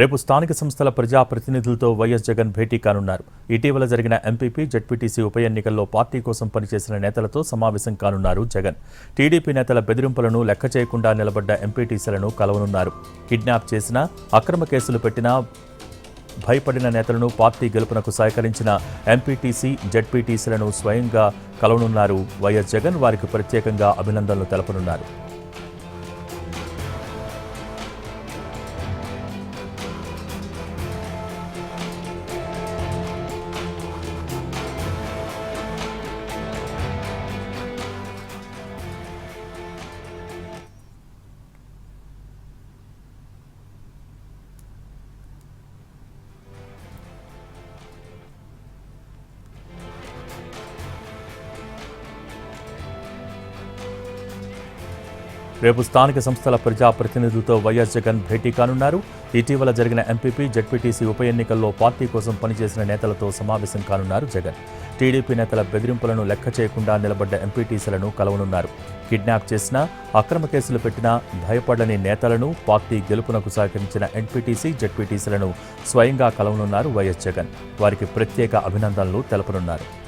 రేపు స్థానిక సంస్థల ప్రజాప్రతినిధులతో వైఎస్ జగన్ భేటీ కానున్నారు. ఇటీవల జరిగిన ఎంపీపీ, జెడ్పీటీసీ ఉప ఎన్నికల్లో పార్టీ కోసం పనిచేసిన నేతలతో సమావేశం కానున్నారు జగన్. టీడీపీ నేతల బెదిరింపులను లెక్క చేయకుండా నిలబడ్డ ఎంపీటీసీలను కలవనున్నారు. కిడ్నాప్ చేసినా, అక్రమ కేసులు పెట్టినా భయపడిన నేతలను, పార్టీ గెలుపునకు సహకరించిన ఎంపీటీసీ, జెడ్పీటీసీలను స్వయంగా కలవనున్నారు వైఎస్ జగన్. వారికి ప్రత్యేకంగా అభినందనలు తెలపనున్నారు. రేపు స్థానిక సంస్థల ప్రజాప్రతినిధులతో వైఎస్ జగన్ భేటీ కానున్నారు. ఇటీవల జరిగిన ఎంపీపీ, జెడ్పీటీసీ ఉప ఎన్నికల్లో పార్టీ కోసం పనిచేసిన నేతలతో సమావేశం కానున్నారు జగన్. టీడీపీ నేతల బెదిరింపులను లెక్క చేయకుండా నిలబడ్డ ఎంపీటీసీలను కలవనున్నారు. కిడ్నాప్ చేసినా, అక్రమ కేసులు పెట్టినా భయపడని నేతలను, పార్టీ గెలుపునకు సహకరించిన ఎంపీటీసీ, జెడ్పీటీసీలను స్వయంగా కలవనున్నారు వైఎస్ జగన్. వారికి ప్రత్యేక అభినందనలు తెలపనున్నారు.